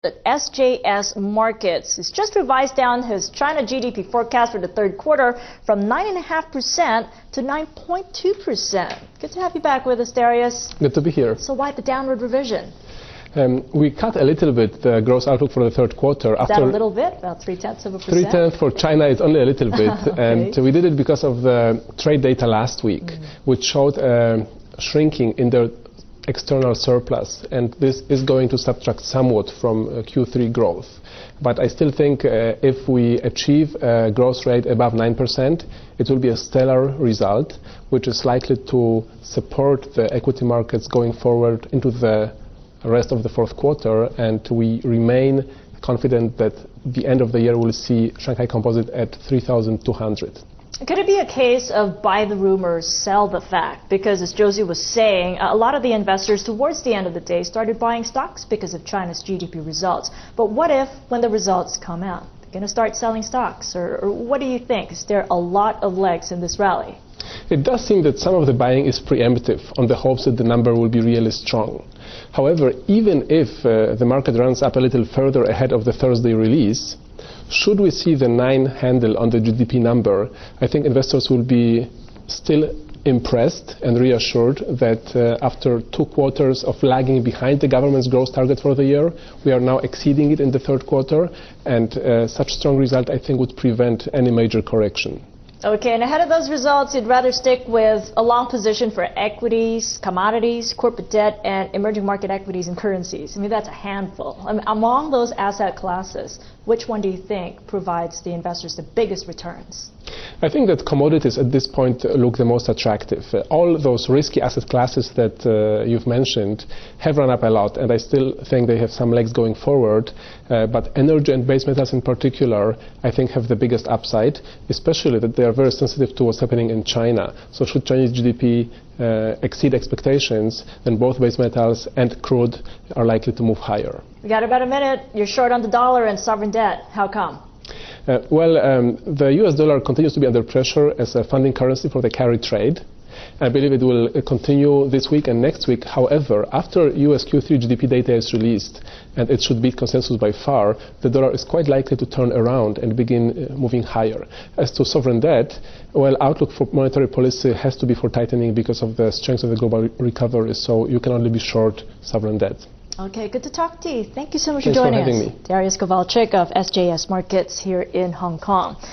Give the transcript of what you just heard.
That SJS Markets has just revised down his China GDP forecast for the third quarter from 9.5% to 9.2%. Good to have you back with us, Dariusz. Good to be here. So why the downward revision? We cut a little bit the growth outlook for the third quarter. Is that a little bit? About 0.3%? 0.3 for China is only a little bit. Okay. And we did it because of the trade data last week, which showed shrinking in the external surplus, and this is going to subtract somewhat from Q3 growth. But I still think if we achieve a growth rate above 9%, it will be a stellar result, which is likely to support the equity markets going forward into the rest of the fourth quarter, and we remain confident that the end of the year will see Shanghai Composite at 3,200. Could it be a case of buy the rumors, sell the fact? Because as Josie was saying, a lot of the investors towards the end of the day started buying stocks because of China's GDP results. But what if, when the results come out, they're going to start selling stocks? Or what do you think? Is there a lot of legs in this rally? It does seem that some of the buying is preemptive on the hopes that the number will be really strong. However, even if the market runs up a little further ahead of the Thursday release, should we see the 9 handle on the GDP number, I think investors will be still impressed and reassured that after 2 quarters of lagging behind the government's growth target for the year, we are now exceeding it in the third quarter, and such strong result, I think, would prevent any major correction. Okay, and ahead of those results, you'd rather stick with a long position for equities, commodities, corporate debt, and emerging market equities and currencies. I mean, that's a handful. I mean, among those asset classes, which one do you think provides the investors the biggest returns? I think that commodities at this point look the most attractive. All those risky asset classes that you've mentioned have run up a lot, and I still think they have some legs going forward. But energy and base metals in particular, I think, have the biggest upside, especially that they are very sensitive to what's happening in China. So should Chinese GDP exceed expectations, then both base metals and crude are likely to move higher. We got about a minute. You're short on the dollar and sovereign debt. How come? The US dollar continues to be under pressure as a funding currency for the carry trade. I believe it will continue this week and next week. However, after US Q3 GDP data is released, and it should beat consensus by far, the dollar is quite likely to turn around and begin moving higher. As to sovereign debt, well, outlook for monetary policy has to be for tightening because of the strength of the global recovery, so you can only be short sovereign debt. Okay, good to talk to you. Thank you so much for Thanks joining for us. having me. Dariusz Kowalczyk of SJS Markets here in Hong Kong.